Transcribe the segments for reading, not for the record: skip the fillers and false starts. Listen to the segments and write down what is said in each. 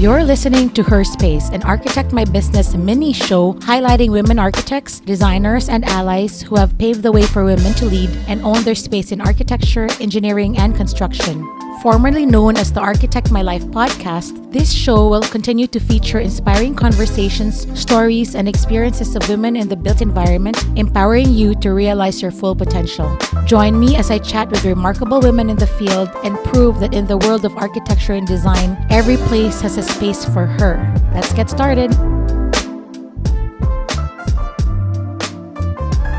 You're listening to Her Space, an Architect My Business mini show highlighting women architects, designers, and allies who have paved the way for women to lead and own their space in architecture, engineering, and construction. Formerly known as the Architect My Life podcast, this show will continue to feature inspiring conversations, stories, and experiences of women in the built environment, empowering you to realize your full potential. Join me as I chat with remarkable women in the field and prove that in the world of architecture and design, every place has a space for her. Let's get started.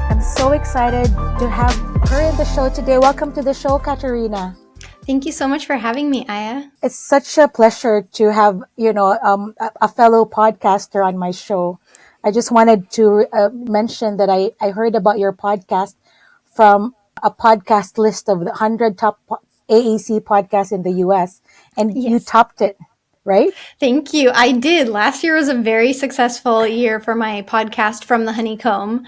I'm so excited to have her in the show today. Welcome to the show, Katerina. Thank you so much for having me, Aya. It's such a pleasure to have, a fellow podcaster on my show. I just wanted to mention that I heard about your podcast from a podcast list of the 100 top AAC podcasts in the US, and Yes. You topped it, right? Thank you. I did. Last year was a very successful year for my podcast, From the Honeycomb.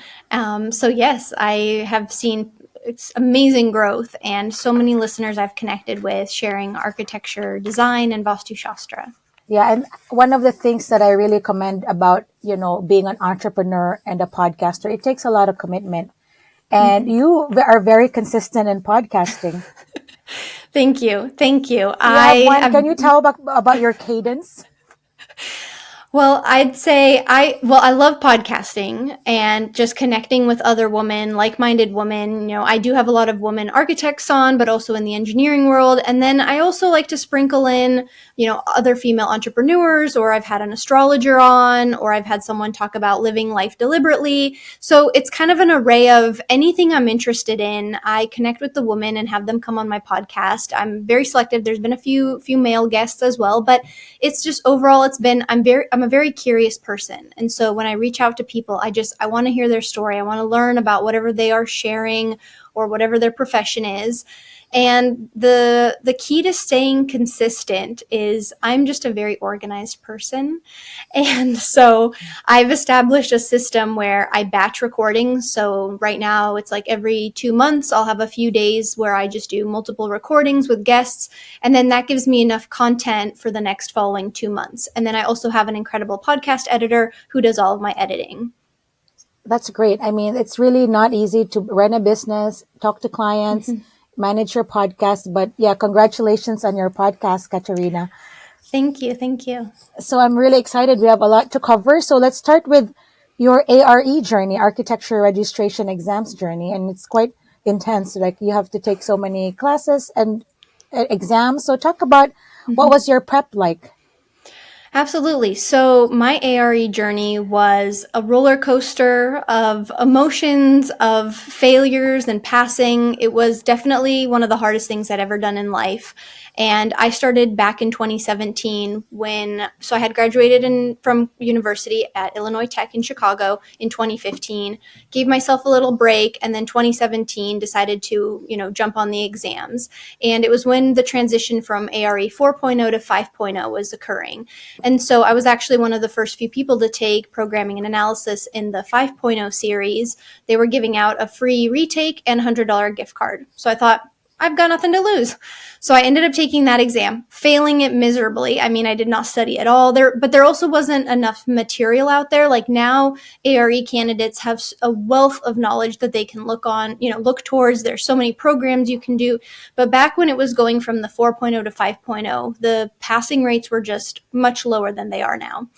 So yes, I have seen it's amazing growth and so many listeners I've connected with sharing architecture, design, and Vastu Shastra. Yeah, and one of the things that I really commend about, being an entrepreneur and a podcaster, it takes a lot of commitment. And you are very consistent in podcasting. Thank you. Thank you. Can you tell about your cadence? Well, I'd say I love podcasting and just connecting with other women, like-minded women. I do have a lot of women architects on, but also in the engineering world. And then I also like to sprinkle in, other female entrepreneurs, or I've had an astrologer on, or I've had someone talk about living life deliberately. So it's kind of an array of anything I'm interested in. I connect with the women and have them come on my podcast. I'm very selective. There's been a few male guests as well, but it's just overall, I'm a very curious person. And so when I reach out to people, I want to hear their story. I want to learn about whatever they are sharing or whatever their profession is. And the key to staying consistent is I'm just a very organized person. And so I've established a system where I batch recordings. So right now it's like every 2 months, I'll have a few days where I just do multiple recordings with guests. And then that gives me enough content for the next following 2 months. And then I also have an incredible podcast editor who does all of my editing. That's great. I mean, it's really not easy to run a business, talk to clients, manage your podcast. But yeah, congratulations on your podcast, Katerina. Thank you. Thank you. So I'm really excited. We have a lot to cover. So let's start with your ARE journey, architecture registration exams journey. And it's quite intense. Like you have to take so many classes and exams. So talk about what was your prep like? Absolutely. So my ARE journey was a roller coaster of emotions, of failures and passing. It was definitely one of the hardest things I'd ever done in life. And I started back in 2017 so I had graduated from university at Illinois Tech in Chicago in 2015, gave myself a little break, and then 2017 decided to, jump on the exams. And it was when the transition from ARE 4.0 to 5.0 was occurring. And so I was actually one of the first few people to take programming and analysis in the 5.0 series. They were giving out a free retake and $100 gift card. So I thought, I've got nothing to lose. So I ended up taking that exam, failing it miserably. I mean, I did not study at all there, but there also wasn't enough material out there. Like now, ARE candidates have a wealth of knowledge that they can look towards. There's so many programs you can do. But back when it was going from the 4.0 to 5.0, the passing rates were just much lower than they are now.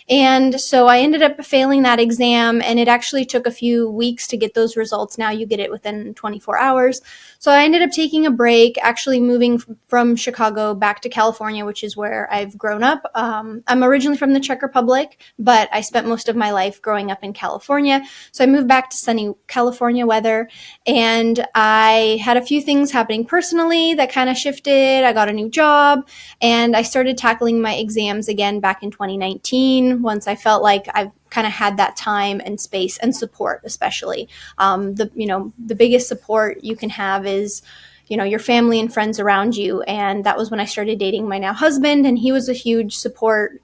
And so I ended up failing that exam, and it actually took a few weeks to get those results. Now you get it within 24 hours. So I ended up taking a break, actually moving from Chicago back to California, which is where I've grown up. I'm originally from the Czech Republic, but I spent most of my life growing up in California. So I moved back to sunny California weather, and I had a few things happening personally that kind of shifted. I got a new job, and I started tackling my exams again back in 2019. Once I felt like I've kind of had that time and space and support, especially the biggest support you can have is your family and friends around you. And that was when I started dating my now husband, and he was a huge support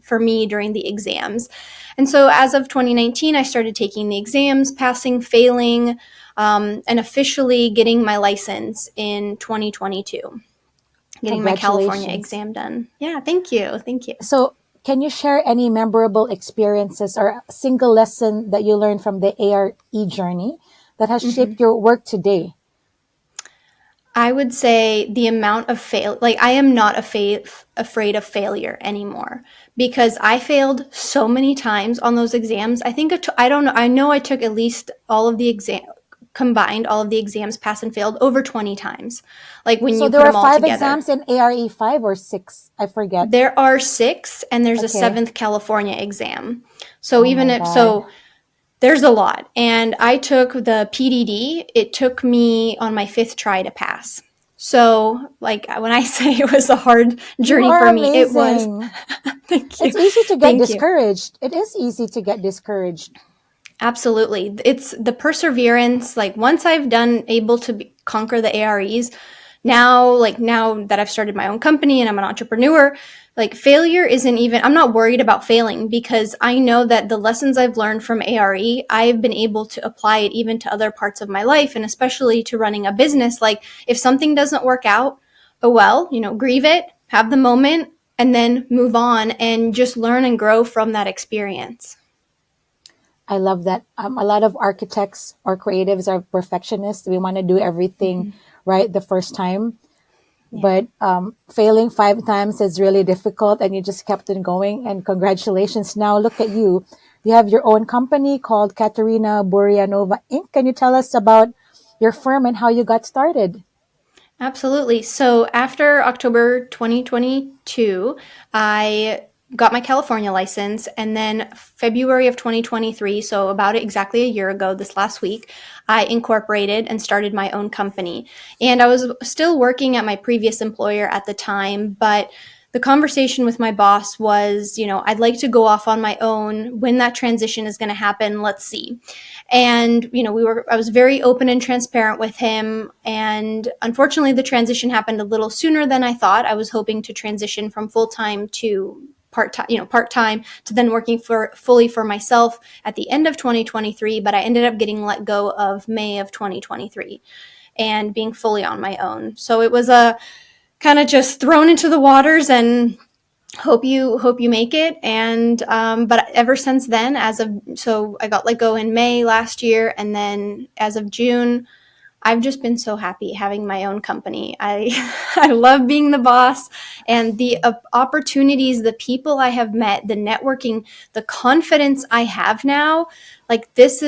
for me during the exams. And so as of 2019, I started taking the exams, passing, failing, and officially getting my license in 2022. getting my California Congratulations. exam done. Yeah, thank you. Thank you. So, can you share any memorable experiences or a single lesson that you learned from the ARE journey that has Mhm. shaped your work today? I would say the amount of like I am not afraid of failure anymore because I failed so many times on those exams. I think I don't know. I know I took at least all of the combined all of the exams passed and failed over 20 times. Like when So, you there put are them all five together. exams in ARE 5 or 6? I forget. There are 6 and there's a Okay. 7th California exam. So Oh even my if God. so there's a lot. And I took the PDD. It took me on my 5th try to pass. So, like when I say it was a hard You journey are for me, it was. amazing. Thank you. It's easy to get Thank you. discouraged. It is easy to get discouraged. Absolutely. It's the perseverance. Like once I've done able to conquer the AREs, now that I've started my own company and I'm an entrepreneur, like failure isn't even, I'm not worried about failing because I know that the lessons I've learned from ARE, I've been able to apply it even to other parts of my life and especially to running a business. Like if something doesn't work out, oh well, grieve it, have the moment, and then move on and just learn and grow from that experience. I love that. A lot of architects or creatives are perfectionists. We want to do everything Mhm. right the first time. Yeah. But failing 5 times is really difficult, and you just kept on going. And congratulations. Now, look at you. You have your own company called Katerina Burianova Inc. Can you tell us about your firm and how you got started? Absolutely. So after October 2022, I got my California license. And then February of 2023, so about exactly a year ago, this last week, I incorporated and started my own company. And I was still working at my previous employer at the time, but the conversation with my boss was, I'd like to go off on my own. When that transition is going to happen, let's see. And I was very open and transparent with him, and unfortunately the transition happened a little sooner than I thought. I was hoping to transition from full-time to part-time to then working for fully for myself at the end of 2023, but I ended up getting let go of May of 2023 and being fully on my own. So it was a kind of just thrown into the waters and hope you make it. And but ever since then, so I got let go in May last year, and then as of June, I've just been so happy having my own company. I I love being the boss, and the opportunities, the people I have met, the networking, the confidence I have now. Like this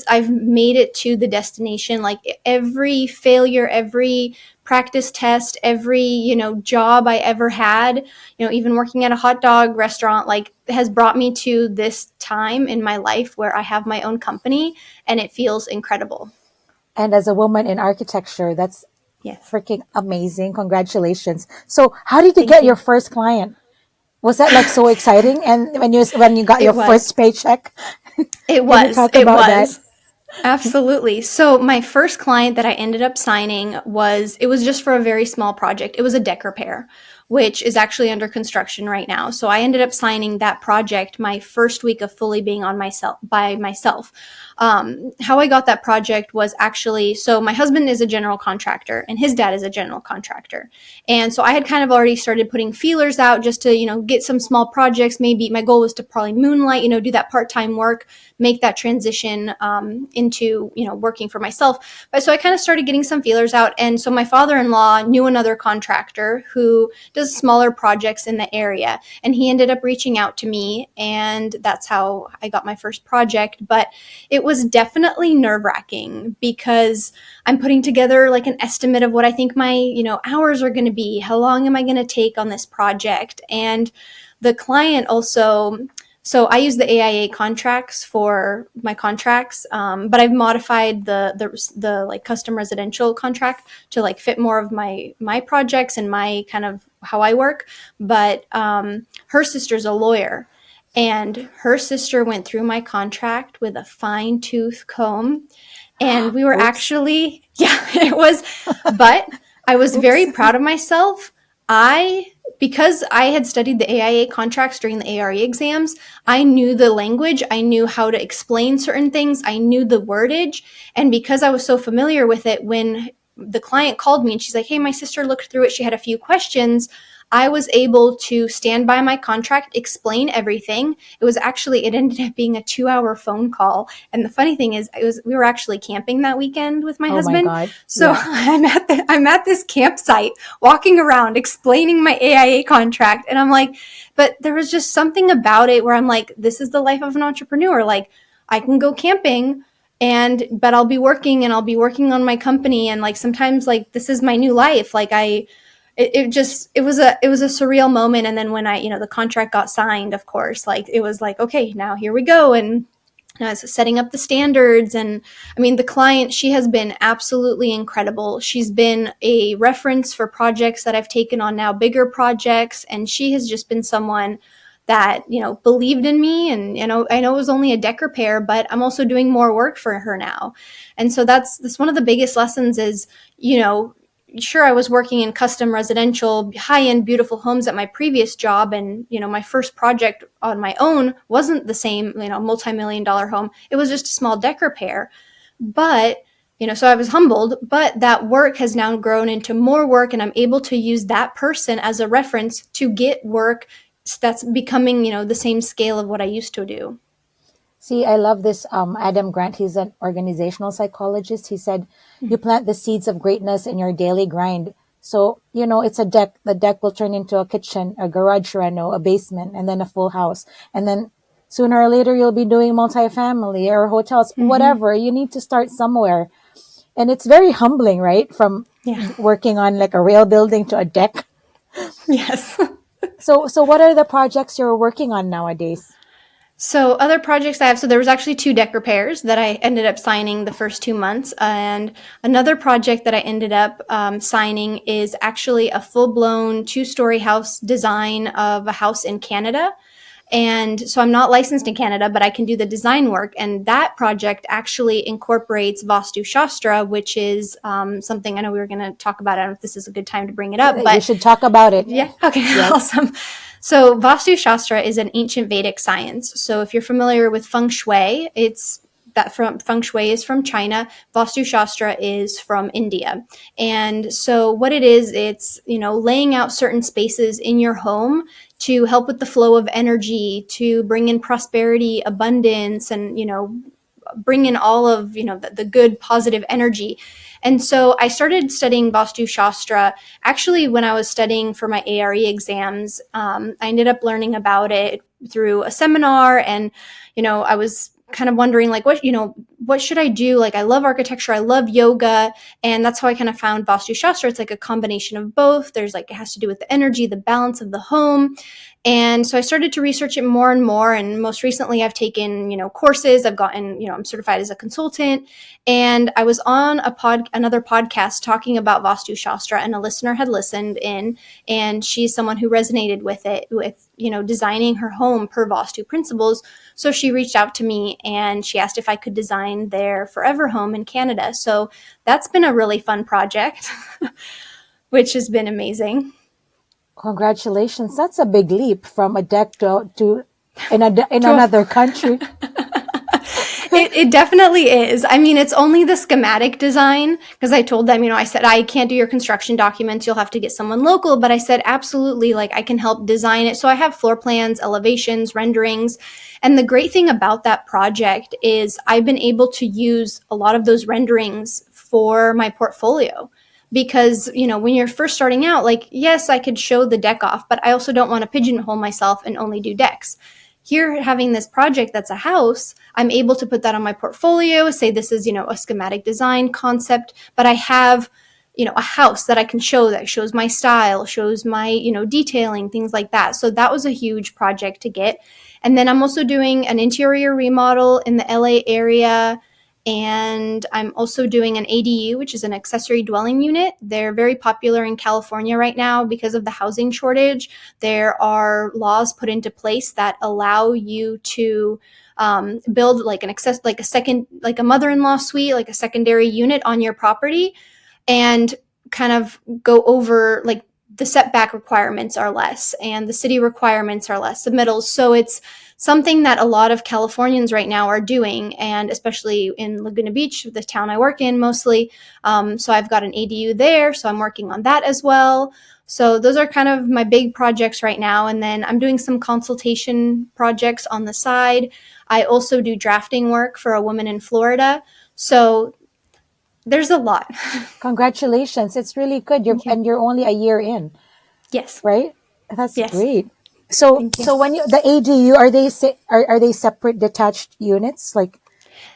I've made it to the destination. Like every failure, every practice test, every, job I ever had, even working at a hot dog restaurant, like has brought me to this time in my life where I have my own company and it feels incredible. And as a woman in architecture, that's Yes. freaking amazing. Congratulations. So, how did you Thank get your you. first client? Was that like so exciting? And when you got your It first was. paycheck, It can you was. talk It about that? was. Absolutely. So my first client that I ended up signing it was just for a very small project. It was a deck repair, which is actually under construction right now. So I ended up signing that project my first week of fully being on myself by myself. How I got that project was actually, so my husband is a general contractor and his dad is a general contractor. And so I had kind of already started putting feelers out just to, get some small projects. Maybe my goal was to probably moonlight, do that part-time work, make that transition into working for myself. But so I kind of started getting some feelers out, and so my father-in-law knew another contractor who does smaller projects in the area, and he ended up reaching out to me, and that's how I got my first project. But it was definitely nerve-wracking because I'm putting together like an estimate of what I think my hours are going to be, how long am I going to take on this project, and the client also, so I use the AIA contracts for my contracts, but I've modified the like custom residential contract to like fit more of my projects and my kind of how I work. But her sister's a lawyer, and her sister went through my contract with a fine tooth comb, and we were Oops. actually yeah, it was, but I was Oops. very proud of myself. I Because I had studied the AIA contracts during the ARE exams, I knew the language, I knew how to explain certain things, I knew the wordage, and because I was so familiar with it, when the client called me and she's like, hey, my sister looked through it. She had a few questions. I was able to stand by my contract, explain everything. It ended up being a 2-hour phone call. And the funny thing is, we were actually camping that weekend with my husband. My God. So Yeah. I'm at this campsite walking around explaining my AIA contract. And I'm like, but there was just something about it where I'm like, this is the life of an entrepreneur. Like, I can go camping but I'll be working on my company. And like, sometimes like, this is my new life. Like it was a surreal moment. And then when the contract got signed, of course, like it was like, okay, now here we go. And setting up the standards. And I mean, the client, she has been absolutely incredible. She's been a reference for projects that I've taken on now, bigger projects. And she has just been someone that, believed in me. And, I know it was only a deck repair, but I'm also doing more work for her now. And so that's one of the biggest lessons is, sure, I was working in custom residential, high-end, beautiful homes at my previous job. And, my first project on my own wasn't the same, multi-million-dollar home. It was just a small deck repair. But, so I was humbled, but that work has now grown into more work. And I'm able to use that person as a reference to get work that's becoming, the same scale of what I used to do. See, I love this. Adam Grant, he's an organizational psychologist. He said, you plant the seeds of greatness in your daily grind. So, it's a deck. The deck will turn into a kitchen, a garage reno, a basement, and then a full house. And then sooner or later, you'll be doing multifamily or hotels, whatever. You need to start somewhere. And it's very humbling, right? From working on like a rail building to a deck. Yes. So what are the projects you're working on nowadays? So other projects I have, so there was actually 2 deck repairs that I ended up signing the first 2 months. And another project that I ended up signing is actually a full-blown 2-story house design of a house in Canada. And so I'm not licensed in Canada, but I can do the design work. And that project actually incorporates Vastu Shastra, which is something I know we were going to talk about. I don't know if this is a good time to bring it up, but you should talk about it. Yeah. Okay. Yes. Awesome. So Vastu Shastra is an ancient Vedic science. So if you're familiar with feng shui, feng shui is from China. Vastu Shastra is from India. And so what it is, it's, laying out certain spaces in your home to help with the flow of energy, to bring in prosperity, abundance, and, bring in all of, the good, positive energy. And so I started studying Vastu Shastra actually when I was studying for my ARE exams. I ended up learning about it through a seminar, and, I was kind of wondering like, what should I do? Like, I love architecture, I love yoga. And that's how I kind of found Vastu Shastra. It's like a combination of both. There's like, it has to do with the energy, the balance of the home. And so I started to research it more and more. And most recently I've taken, courses. I've gotten, I'm certified as a consultant. And I was on another podcast talking about Vastu Shastra, and a listener had listened in, and she's someone who resonated with it, with, designing her home per Vastu principles. So she reached out to me and she asked if I could design their forever home in Canada. So that's been a really fun project, which has been amazing. Congratulations. That's a big leap from a deck to another country. It definitely is. I mean, it's only the schematic design, because I told them, I said, I can't do your construction documents. You'll have to get someone local. But I said, absolutely, like I can help design it. So I have floor plans, elevations, renderings. And the great thing about that project is I've been able to use a lot of those renderings for my portfolio. Because, when you're first starting out, like, yes, I could show the deck off, but I also don't want to pigeonhole myself and only do decks. Here, having this project that's a house, I'm able to put that on my portfolio, say this is, a schematic design concept, but I have, a house that I can show that shows my style, shows my, detailing, things like that. So that was a huge project to get. And then I'm also doing an interior remodel in the LA area. And I'm also doing an ADU, which is an accessory dwelling unit. They're very popular in California right now because of the housing shortage. There are laws put into place that allow you to build like a mother-in-law suite, like a secondary unit on your property, and kind of go over like the setback requirements are less and the city requirements are less submittals. So it's something that a lot of Californians right now are doing, and especially in Laguna Beach, the town I work in mostly. So I've got an ADU there, so I'm working on that as well. So those are kind of my big projects right now. And then I'm doing some consultation projects on the side. I also do drafting work for a woman in Florida. So there's a lot. Congratulations. It's really good. Thank you. And you're only a year in, Yes. right? That's Yes. great. So Thank you. so when the ADU, are they separate detached units? Like,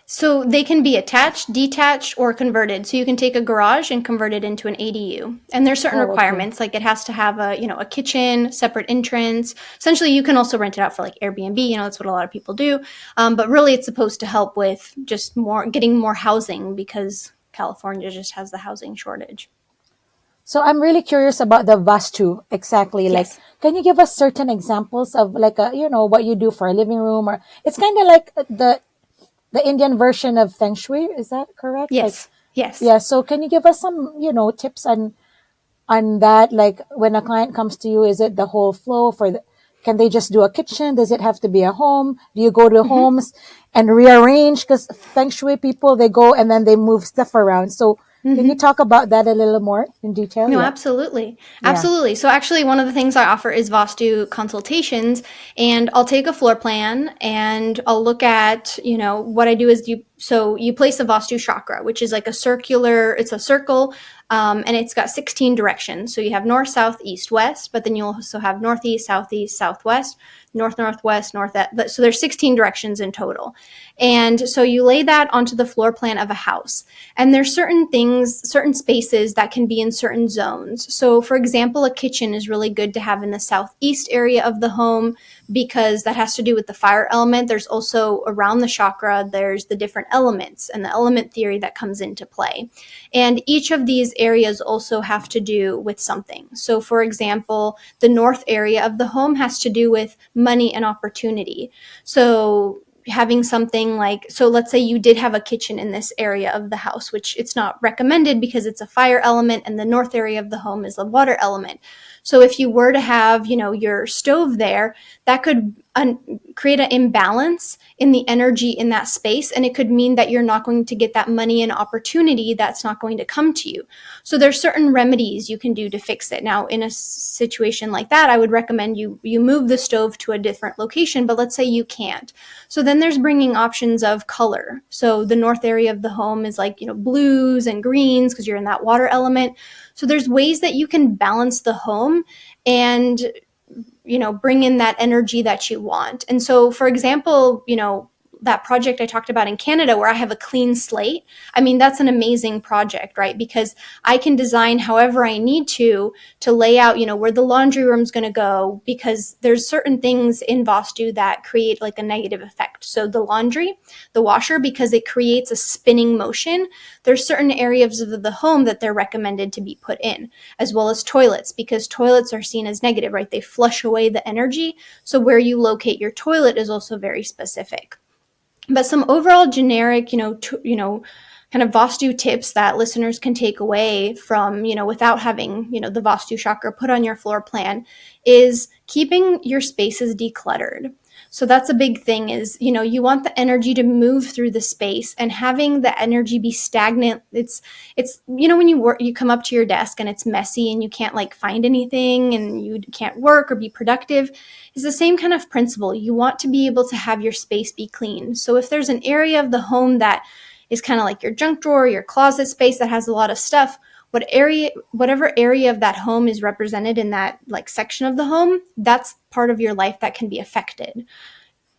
So they can be attached, detached, or converted. So you can take a garage and convert it into an ADU. And there's certain oh, okay. requirements, like it has to have a kitchen, separate entrance. Essentially, you can also rent it out for like Airbnb. That's what a lot of people do. But really, it's supposed to help with just getting more housing, because California just has the housing shortage. So I'm really curious about the Vastu exactly. Like, Yes. can you give us certain examples of like what you do for a living room, or it's kind of like the Indian version of Feng Shui. Is that correct? Like, Yes. Yes. yeah. So can you give us some, tips on that? Like when a client comes to you, is it the whole flow can they just do a kitchen? Does it have to be a home? Do you go to Mm-hmm. homes and rearrange? Because Feng Shui people, they go and then they move stuff around. So can you Mm-hmm. talk about that a little more in detail? No, Yeah. absolutely. Yeah. Absolutely. So actually one of the things I offer is Vastu consultations, and I'll take a floor plan and I'll look at, what I do is you place a Vastu chakra, which is like it's a circle, and it's got 16 directions. So you have north, south, east, west, but then you'll also have northeast, southeast, southwest, north, northwest, north. So there's 16 directions in total. And so you lay that onto the floor plan of a house. And there's certain spaces that can be in certain zones. So for example, a kitchen is really good to have in the southeast area of the home, because that has to do with the fire element. There's also around the chakra, there's the different elements and the element theory that comes into play. And each of these areas also have to do with something. So for example, the north area of the home has to do with money and opportunity. So having something like, so let's say you did have a kitchen in this area of the house, which it's not recommended because it's a fire element, and the north area of the home is the water element. So if you were to have, your stove there, that could create an imbalance in the energy in that space, and it could mean that you're not going to get that money and opportunity that's not going to come to you. So there's certain remedies you can do to fix it. Now, in a situation like that, I would recommend you move the stove to a different location, but let's say you can't. So then there's bringing options of color. So the north area of the home is like, blues and greens, because you're in that water element. So there's ways that you can balance the home and bring in that energy that you want. And so, for example, that project I talked about in Canada where I have a clean slate, I mean, that's an amazing project, right? Because I can design however I need to lay out, where the laundry room's going to go, because there's certain things in Vastu that create like a negative effect. So the laundry, the washer, because it creates a spinning motion, there's certain areas of the home that they're recommended to be put in, as well as toilets, because toilets are seen as negative, right? They flush away the energy. So where you locate your toilet is also very specific. But some overall generic, kind of Vastu tips that listeners can take away from, without having, the Vastu chakra put on your floor plan, is keeping your spaces decluttered. So that's a big thing is, you want the energy to move through the space, and having the energy be stagnant. It's, when you come up to your desk and it's messy and you can't like find anything and you can't work or be productive. It's the same kind of principle. You want to be able to have your space be clean. So if there's an area of the home that is kind of like your junk drawer, your closet space that has a lot of stuff, whatever area of that home is represented in that like section of the home, that's part of your life that can be affected.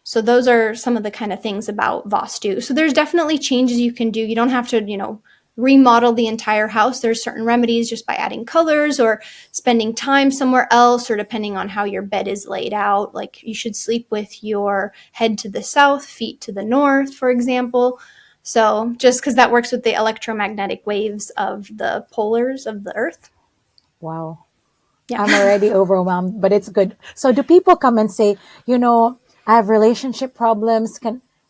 So those are some of the kind of things about Vastu. So there's definitely changes you can do. You don't have to, remodel the entire house. There's certain remedies just by adding colors or spending time somewhere else, or depending on how your bed is laid out. Like you should sleep with your head to the south, feet to the north, for example. So just because that works with the electromagnetic waves of the polars of the earth. Wow. Yeah. I'm already overwhelmed, but it's good. So do people come and say, I have relationship problems.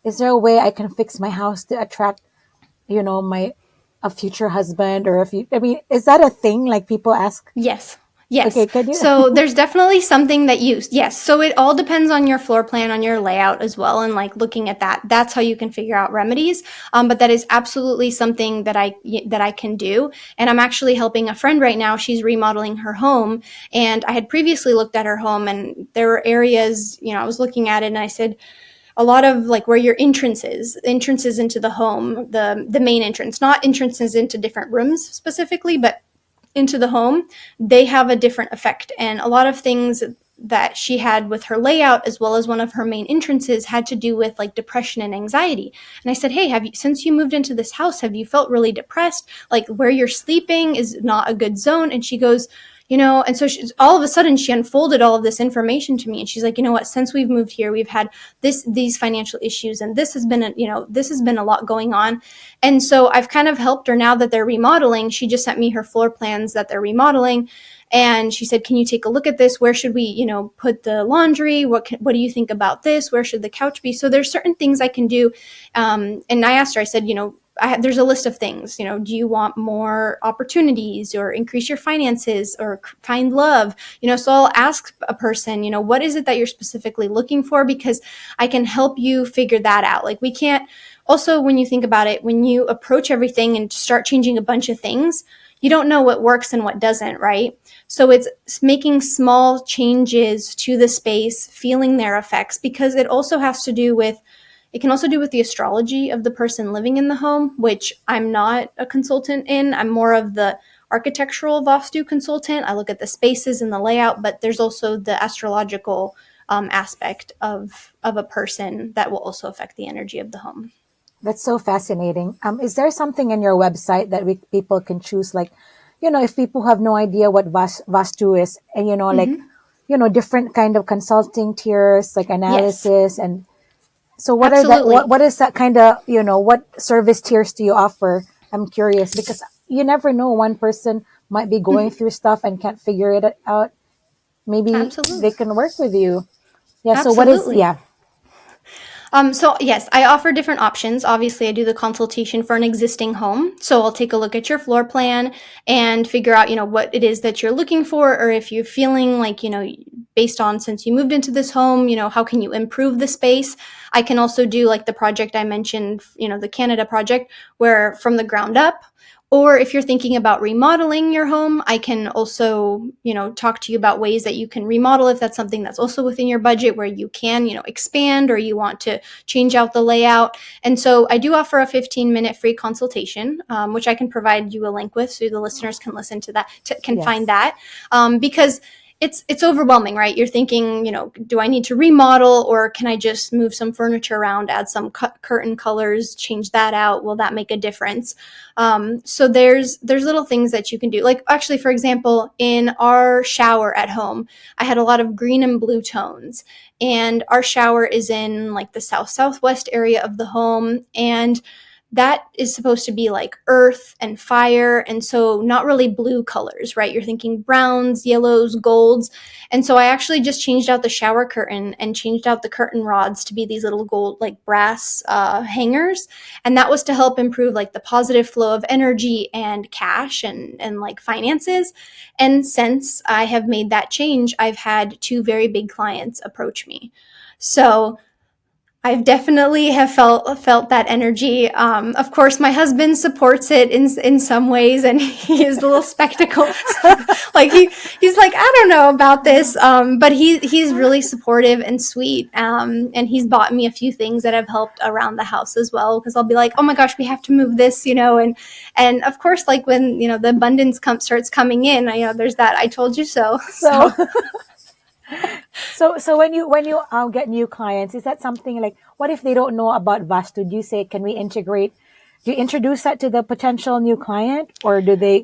Is there a way I can fix my house to attract, my a future husband or I mean, is that a thing? Like people ask? Yes. Yes. Okay, can you? So there's definitely something that yes. So it all depends on your floor plan, on your layout as well. And like looking at that, that's how you can figure out remedies. But that is absolutely something that I can do. And I'm actually helping a friend right now. She's remodeling her home. And I had previously looked at her home, and there were areas, I was looking at it and I said, a lot of like where your entrances into the home, the main entrance, not entrances into different rooms specifically, but into the home, they have a different effect. And a lot of things that she had with her layout, as well as one of her main entrances, had to do with like depression and anxiety. And I said, hey, since you moved into this house, have you felt really depressed? Like where you're sleeping is not a good zone. And she goes, and so all of a sudden she unfolded all of this information to me, and she's like, you know what, since we've moved here, we've had these financial issues, and this has been a lot going on. And so I've kind of helped her now that they're remodeling. She just sent me her floor plans that they're remodeling. And she said, can you take a look at this? Where should we, put the laundry? What do you think about this? Where should the couch be? So there's certain things I can do. And I asked her, I said, there's a list of things, do you want more opportunities or increase your finances or find love? So I'll ask a person, what is it that you're specifically looking for? Because I can help you figure that out. Like we can't, also, when you think about it, when you approach everything and start changing a bunch of things, you don't know what works and what doesn't, right? So it's making small changes to the space, feeling their effects, because it can also do with the astrology of the person living in the home, which I'm not a consultant in. I'm more of the architectural Vastu consultant. I look at the spaces and the layout, but there's also the astrological aspect of a person that will also affect the energy of the home. That's so fascinating. Is there something in your website that people can choose? Like, if people have no idea what Vastu is, and different kind of consulting tiers, like analysis, and so what Absolutely. are that? What is that kind of what service tiers do you offer? I'm curious because you never know. One person might be going through stuff and can't figure it out. Maybe Absolutely. they can work with you. Yeah. Absolutely. So what is So yes, I offer different options. Obviously, I do the consultation for an existing home. So I'll take a look at your floor plan and figure out, what it is that you're looking for, or if you're feeling like, based on since you moved into this home, how can you improve the space? I can also do like the project I mentioned, the Canada project, where from the ground up. Or if you're thinking about remodeling your home, I can also, talk to you about ways that you can remodel if that's something that's also within your budget, where you can, expand, or you want to change out the layout. And so I do offer a 15-minute free consultation, which I can provide you a link with so the listeners can listen to that, find that, because it's overwhelming, right? You're thinking, do I need to remodel, or can I just move some furniture around, add some curtain colors, change that out? Will that make a difference? So there's little things that you can do. Like actually, for example, in our shower at home, I had a lot of green and blue tones, and our shower is in like the southwest area of the home, and that is supposed to be like earth and fire, and so not really blue colors, right? You're thinking browns, yellows, golds. And so I actually just changed out the shower curtain and changed out the curtain rods to be these little gold, like brass hangers. And that was to help improve like the positive flow of energy and cash and like finances. And since I have made that change, I've had 2 very big clients approach me. So I've definitely have felt that energy. Of course, my husband supports it in some ways, and he is a little spectacle. Like he's like, I don't know about this, but he's really supportive and sweet. And he's bought me a few things that have helped around the house as well. Because I'll be like, oh my gosh, we have to move this, and of course, like when the abundance starts coming in, there's that I told you so. So when you get new clients, is that something like, what if they don't know about Vastu? Do you say, can we integrate? Do you introduce that to the potential new client, or do they?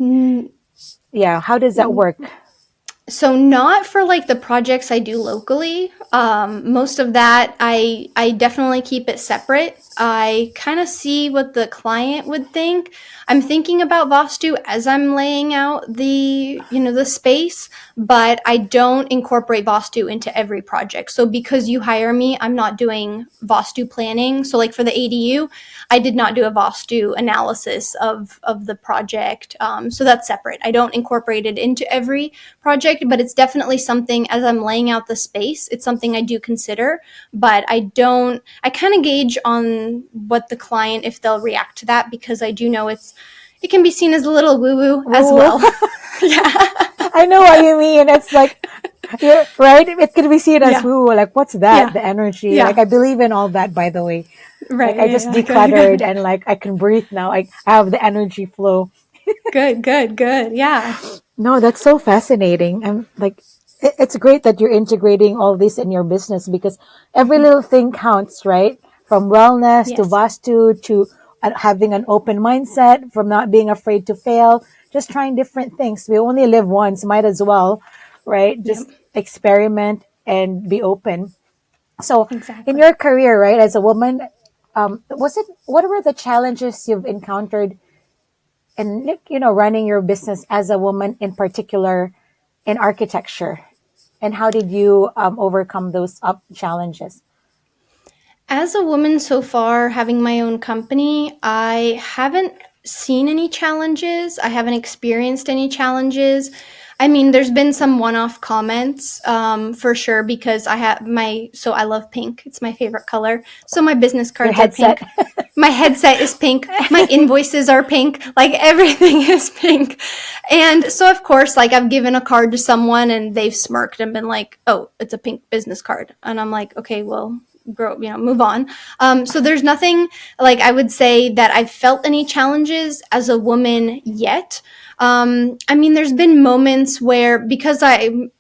Yeah, how does that work? So not for like the projects I do locally. Most of that I definitely keep it separate. I kind of see what the client would think. I'm thinking about Vastu as I'm laying out the space, but I don't incorporate Vastu into every project. So because you hire me, I'm not doing Vastu planning. So like for the ADU, I did not do a Vastu analysis of the project. So that's separate. I don't incorporate it into every project. perfect, but it's definitely something, as I'm laying out the space, it's something I do consider, but I kind of gauge on what the client, if they'll react to that, because I do know it can be seen as a little woo-woo as well. Yeah. I know what you mean. It's like, you're right. It could be seen as woo, like what's that? The energy. Yeah. Like I believe in all that, by the way. Right. Like I just decluttered and like I can breathe now. I have the energy flow. Good. Yeah. No, that's so fascinating. I'm like, it's great that you're integrating all this in your business because every little thing counts, right? From wellness to Yes. Vastu to having an open mindset, from not being afraid to fail, just trying different things. We only live once, might as well, right? Just experiment and be open. So Exactly. in your career, right, as a woman, what were the challenges you've encountered in, like, running your business as a woman in particular in architecture? And how did you overcome those challenges? As a woman so far, having my own company, I haven't seen any challenges. I haven't experienced any challenges. I mean, there's been some one-off comments, for sure, because I love pink. It's my favorite color. So my business cards are pink. My headset is pink. My invoices are pink. Like everything is pink. And so of course, like I've given a card to someone and they've smirked and been like, "Oh, it's a pink business card." And I'm like, "Okay, well, move on." So there's nothing, like, I would say that I've felt any challenges as a woman yet. I mean, there's been moments where, because I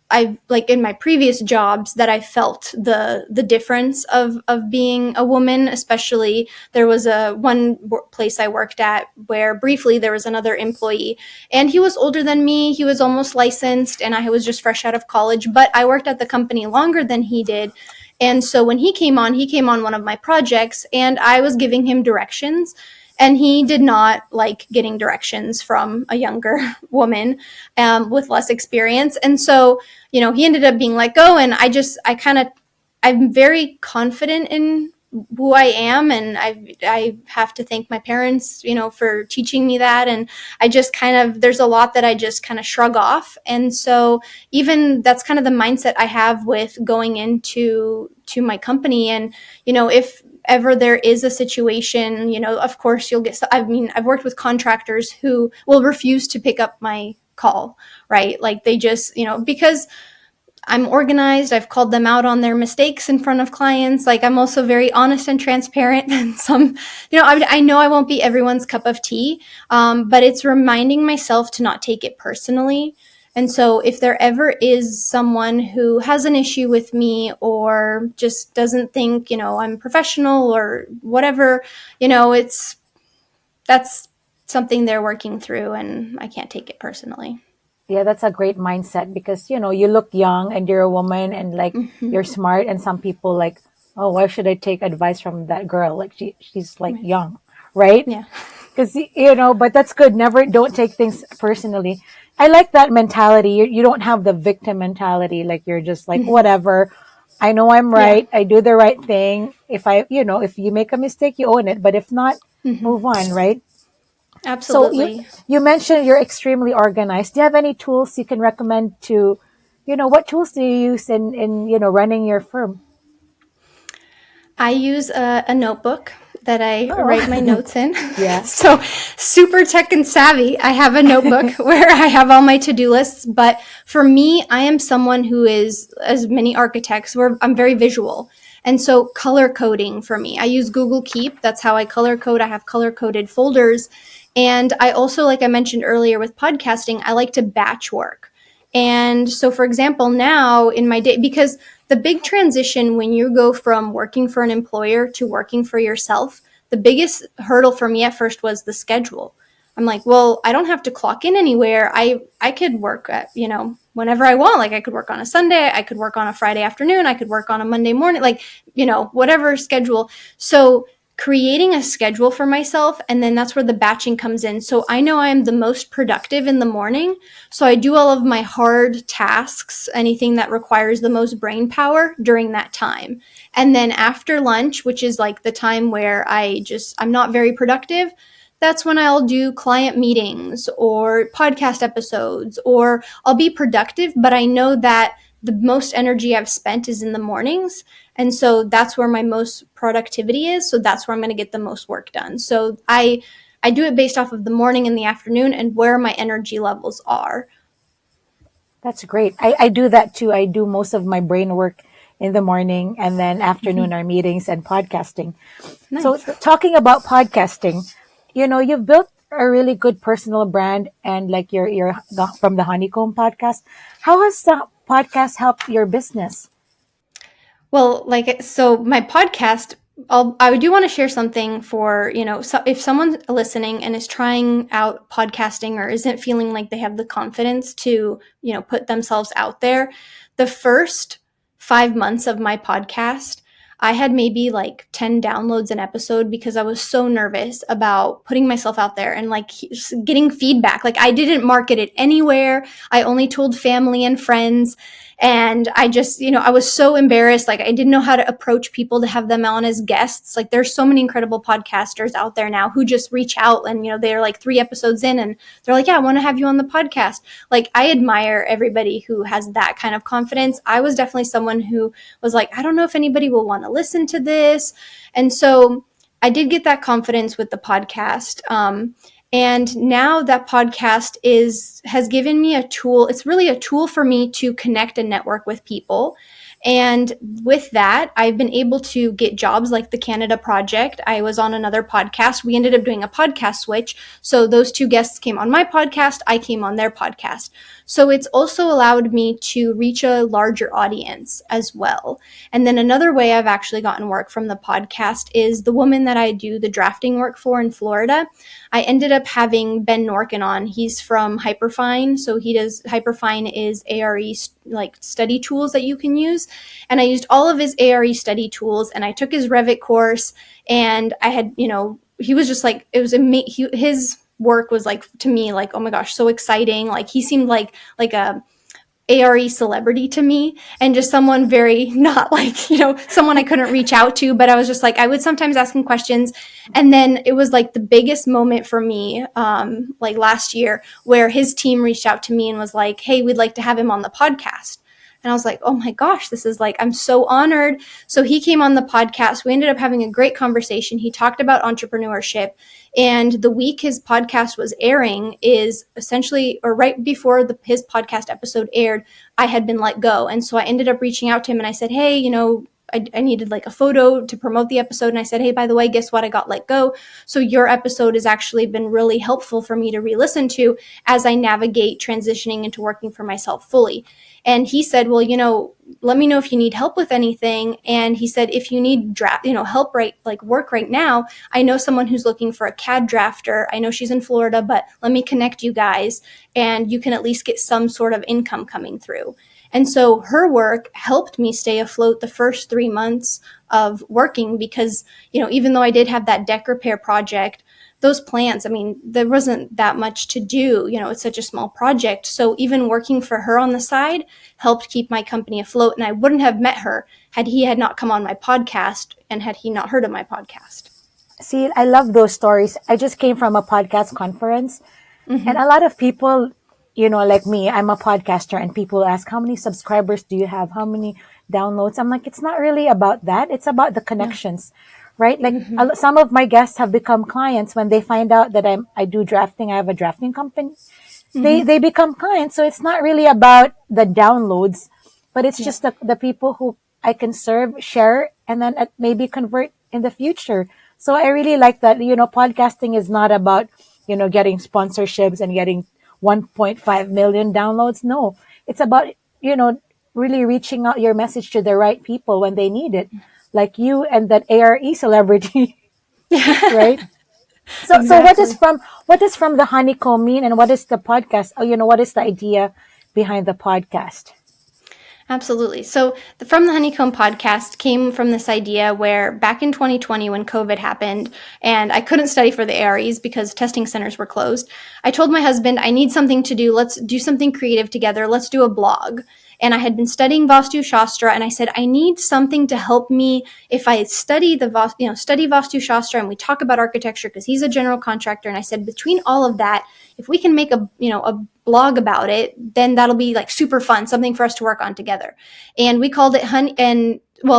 like in my previous jobs, that I felt the difference of being a woman. Especially, there was one place I worked at where briefly there was another employee, and he was older than me. He was almost licensed, and I was just fresh out of college. But I worked at the company longer than he did. And so when he came on one of my projects, and I was giving him directions, and he did not like getting directions from a younger woman with less experience. And so, he ended up being let go. And I'm very confident in who I am, and I have to thank my parents, for teaching me that. And I just there's a lot that I just kind of shrug off. And so even that's kind of the mindset I have with going into my company. And, if ever there is a situation, of course I've worked with contractors who will refuse to pick up my call, right? Like they just, because I'm organized. I've called them out on their mistakes in front of clients. Like I'm also very honest and transparent. And I know I won't be everyone's cup of tea, but it's reminding myself to not take it personally. And so if there ever is someone who has an issue with me or just doesn't think, I'm professional or whatever, that's something they're working through, and I can't take it personally. Yeah, that's a great mindset because, you look young and you're a woman and like you're smart, and some people like, oh, why should I take advice from that girl? Like she's like young, right? Yeah. Because, but that's good. Don't take things personally. I like that mentality. You don't have the victim mentality. Like you're just like, whatever. I know I'm right. I do the right thing. If you make a mistake, you own it. But if not, move on, right? Absolutely. So you mentioned you're extremely organized. Do you have any tools you can recommend to, what tools do you use in running your firm? I use a notebook that I write my notes in. Yeah. So super tech and savvy. I have a notebook where I have all my to-do lists. But for me, I am someone who is, as many architects, where I'm very visual. And so color coding for me, I use Google Keep. That's how I color code. I have color coded folders. And I also, like I mentioned earlier with podcasting, I like to batch work. And so, for example, now in my day, because the big transition when you go from working for an employer to working for yourself, the biggest hurdle for me at first was the schedule. I'm like, well, I don't have to clock in anywhere. I could work at, whenever I want. Like I could work on a Sunday, I could work on a Friday afternoon, I could work on a Monday morning, like, whatever schedule. So creating a schedule for myself, and then that's where the batching comes in. So I know I am the most productive in the morning. So I do all of my hard tasks, anything that requires the most brain power during that time. And then after lunch, which is like the time where I'm not very productive, that's when I'll do client meetings or podcast episodes, or I'll be productive, but I know that the most energy I've spent is in the mornings. And so that's where my most productivity is. So that's where I'm going to get the most work done. So I do it based off of the morning and the afternoon and where my energy levels are. That's great. I do that too. I do most of my brain work in the morning, and then afternoon are meetings and podcasting. Nice. So talking about podcasting, you've built a really good personal brand, and like your From the Honeycomb podcast. How has the podcast helped your business? Well, so my podcast, I do want to share something for, so if someone's listening and is trying out podcasting or isn't feeling like they have the confidence to, put themselves out there, the first 5 months of my podcast, I had maybe like 10 downloads an episode because I was so nervous about putting myself out there and like getting feedback. Like I didn't market it anywhere. I only told family and friends. And I just, I was so embarrassed. Like I didn't know how to approach people to have them on as guests. Like there's so many incredible podcasters out there now who just reach out and, they're like 3 episodes in and they're like, yeah, I want to have you on the podcast. Like I admire everybody who has that kind of confidence. I was definitely someone who was like, I don't know if anybody will want to listen to this. And so I did get that confidence with the podcast. And now that podcast has given me a tool. It's really a tool for me to connect and network with people. And with that, I've been able to get jobs like the Canada Project. I was on another podcast. We ended up doing a podcast switch. So those 2 guests came on my podcast. I came on their podcast. So it's also allowed me to reach a larger audience as well. And then another way I've actually gotten work from the podcast is the woman that I do the drafting work for in Florida. I ended up having Ben Norkin on. He's from Hyperfine. So Hyperfine is ARE like study tools that you can use. And I used all of his ARE study tools and I took his Revit course, and I had, he was just like, it was amazing. His work was like, to me, like, oh my gosh, so exciting. Like he seemed like a ARE celebrity to me, and just someone very not like, someone I couldn't reach out to, but I was just like, I would sometimes ask him questions. And then it was like the biggest moment for me, like last year, where his team reached out to me and was like, hey, we'd like to have him on the podcast. And I was like, oh my gosh, this is like, I'm so honored. So he came on the podcast. We ended up having a great conversation. He talked about entrepreneurship. And the week his podcast was airing is essentially, or right before his podcast episode aired, I had been let go. And so I ended up reaching out to him and I said, hey, I needed like a photo to promote the episode. And I said, hey, by the way, guess what? I got let go. So your episode has actually been really helpful for me to re-listen to as I navigate transitioning into working for myself fully. And he said, well, let me know if you need help with anything. And he said, if you need help work right now, I know someone who's looking for a CAD drafter. I know she's in Florida, but let me connect you guys and you can at least get some sort of income coming through. And so her work helped me stay afloat the first 3 months of working because, even though I did have that deck repair project, those plants, there wasn't that much to do. It's such a small project. So even working for her on the side helped keep my company afloat. And I wouldn't have met her had he had not come on my podcast and had he not heard of my podcast. See, I love those stories. I just came from a podcast conference, and a lot of people, like me, I'm a podcaster, and people ask, how many subscribers do you have? How many downloads? I'm like, it's not really about that. It's about the connections, right? Like some of my guests have become clients when they find out that I do drafting. I have a drafting company. They become clients. So it's not really about the downloads, but it's just the people who I can serve, share, and then maybe convert in the future. So I really like that, podcasting is not about, getting sponsorships and getting 1.5 million downloads. No, it's about, really reaching out your message to the right people when they need it, like you and that ARE celebrity, right? So, Exactly. So what is From the Honeycomb mean, and what is the podcast? What is the idea behind the podcast? Absolutely. So the From the Honeycomb podcast came from this idea where back in 2020 when COVID happened and I couldn't study for the AREs because testing centers were closed, I told my husband, I need something to do. Let's do something creative together. Let's do a blog. And I had been studying Vastu Shastra, and I said, I need something to help me if I study study Vastu Shastra and we talk about architecture, because he's a general contractor. And I said, between all of that, if we can make a blog about it, then that'll be like super fun, something for us to work on together. And we called it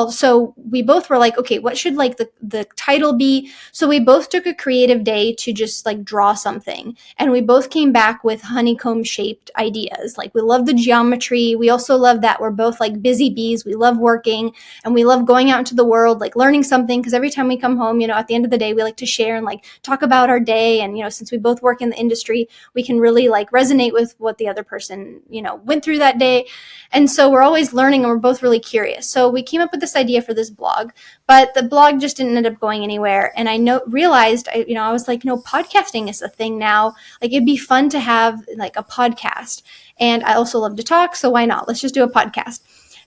so we both were like, okay, what should like the title be? So we both took a creative day to just like draw something. And we both came back with honeycomb shaped ideas. Like, we love the geometry. We also love that we're both like busy bees. We love working and we love going out into the world, like learning something. Because every time we come home, at the end of the day, we like to share and like talk about our day. And, since we both work in the industry, we can really like resonate with what the other person, went through that day. And so we're always learning and we're both really curious. So we came up with this idea for this blog, but the blog just didn't end up going anywhere. And I realized, I was like, podcasting is a thing now. Like, it'd be fun to have like a podcast. And I also love to talk. So why not? Let's just do a podcast.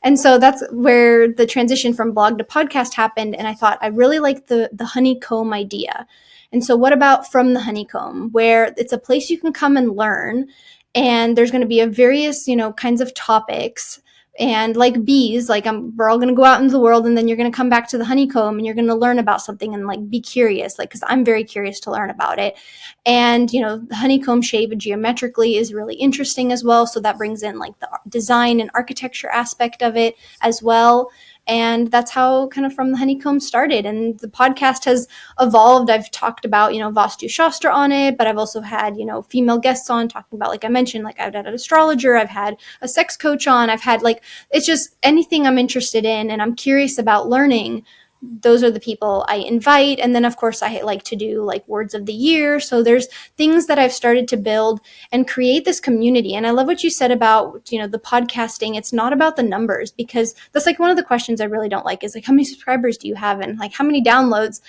And so that's where the transition from blog to podcast happened. And I thought, I really like the honeycomb idea. And so what about From the Honeycomb, where it's a place you can come and learn, and there's going to be a various, kinds of topics. And like bees, like we're all going to go out into the world, and then you're going to come back to the honeycomb and you're going to learn about something and like be curious, like, because I'm very curious to learn about it. And, the honeycomb shape geometrically is really interesting as well. So that brings in like the design and architecture aspect of it as well. And that's how kind of From the Honeycomb started. And the podcast has evolved. I've talked about, Vastu Shastra on it, but I've also had, female guests on talking about, like I mentioned, like I've had an astrologer, I've had a sex coach on, I've had like, it's just anything I'm interested in and I'm curious about learning. Those are the people I invite. And then of course I like to do like words of the year. So there's things that I've started to build and create this community. And I love what you said about, the podcasting. It's not about the numbers, because that's like one of the questions I really don't like is like, how many subscribers do you have? And like, how many downloads?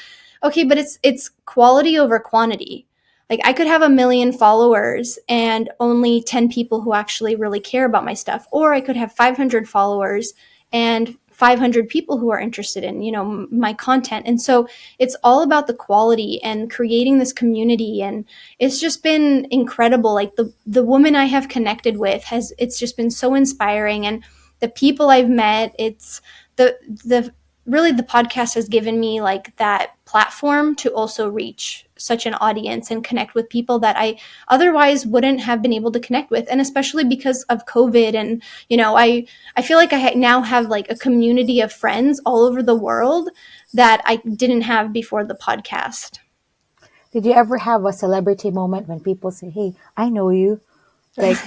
Okay. But it's quality over quantity. Like, I could have 1 million followers and only 10 people who actually really care about my stuff. Or I could have 500 followers and 500 people who are interested in, my content. And so it's all about the quality and creating this community. And it's just been incredible. Like the woman I have connected with it's just been so inspiring. And the people I've met, it's really the podcast has given me like that platform to also reach such an audience and connect with people that I otherwise wouldn't have been able to connect with. And especially because of COVID. And, I feel like I now have like a community of friends all over the world that I didn't have before the podcast. Did you ever have a celebrity moment when people say, hey, I know you? Like,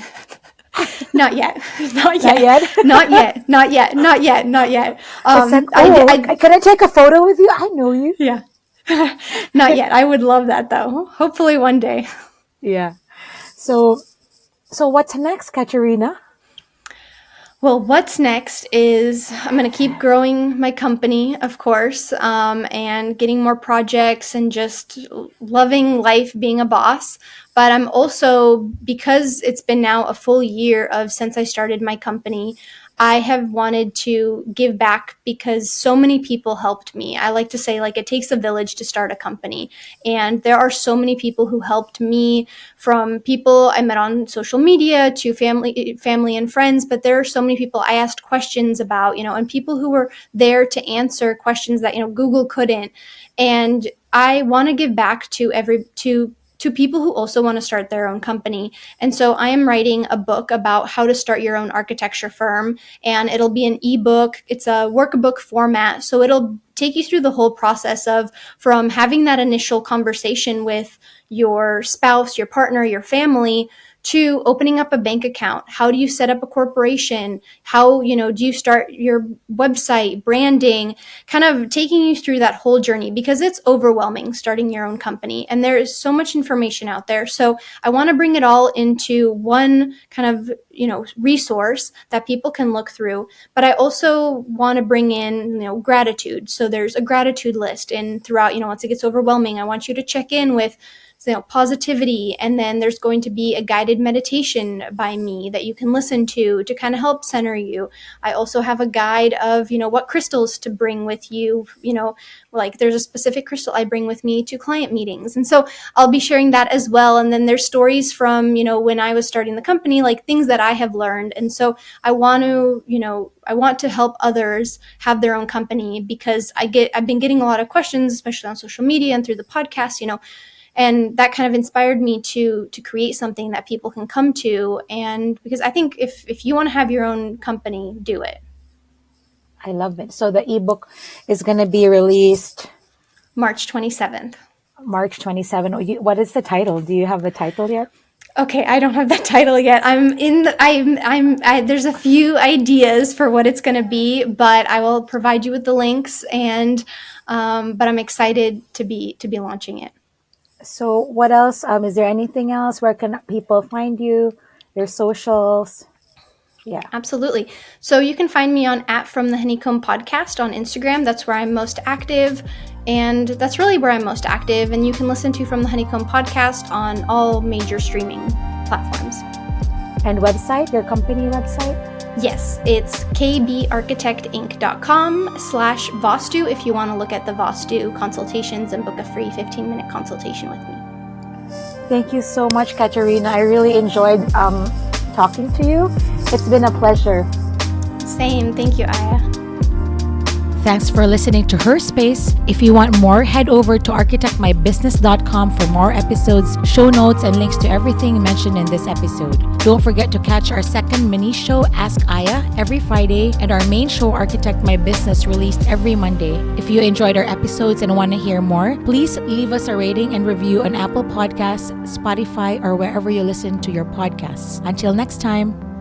Not yet. Not yet? Not yet. Not yet. Not yet. Not yet. Can I take a photo with you? I know you. Yeah. Not yet. I would love that though. Hopefully one day. Yeah. So what's next, Katerina? Well, what's next is I'm going to keep growing my company, of course, and getting more projects and just loving life being a boss. But I'm also, because it's been now a full year since I started my company, I have wanted to give back because so many people helped me. I like to say, like, it takes a village to start a company. And there are so many people who helped me, from people I met on social media to family and friends. But there are so many people I asked questions about, and people who were there to answer questions that, Google couldn't. And I want to give back to people who also want to start their own company. And so I am writing a book about how to start your own architecture firm, and it'll be an ebook. It's a workbook format. So it'll take you through the whole process from having that initial conversation with your spouse, your partner, your family, to opening up a bank account. How do you set up a corporation? How, do you start your website, branding, kind of taking you through that whole journey, because it's overwhelming starting your own company and there is so much information out there. So I want to bring it all into one kind of, resource that people can look through. But I also want to bring in, gratitude. So there's a gratitude list, and throughout, once it gets overwhelming, I want you to check in with positivity. And then there's going to be a guided meditation by me that you can listen to kind of help center you. I also have a guide of, what crystals to bring with you, like there's a specific crystal I bring with me to client meetings. And so I'll be sharing that as well. And then there's stories from, when I was starting the company, like things that I have learned. And so I want to help others have their own company, because I've been getting a lot of questions, especially on social media and through the podcast, and that kind of inspired me to create something that people can come to. And because I think if you want to have your own company, do it. I love it. So the ebook is going to be released March 27th. March 27. What is the title? Do you have the title yet? Okay, I don't have that title yet. There's a few ideas for what it's going to be, but I will provide you with the links, and but I'm excited to be launching it. So what else? Is there anything else? Where can people find you? Your socials? Yeah. Absolutely. So you can find me on @From the Honeycomb podcast on Instagram. That's where I'm most active. And that's really where I'm most active. And you can listen to From the Honeycomb podcast on all major streaming platforms. And website, your company website? Yes, it's kbarchitectinc.com/Vastu if you want to look at the Vastu consultations and book a free 15-minute consultation with me. Thank you so much, Katerina. I really enjoyed talking to you. It's been a pleasure. Same. Thank you, Aya. Thanks for listening to Her Space. If you want more, head over to architectmybusiness.com for more episodes, show notes, and links to everything mentioned in this episode. Don't forget to catch our second mini show, Ask Aya, every Friday, and our main show, Architect My Business, released every Monday. If you enjoyed our episodes and want to hear more, please leave us a rating and review on Apple Podcasts, Spotify, or wherever you listen to your podcasts. Until next time.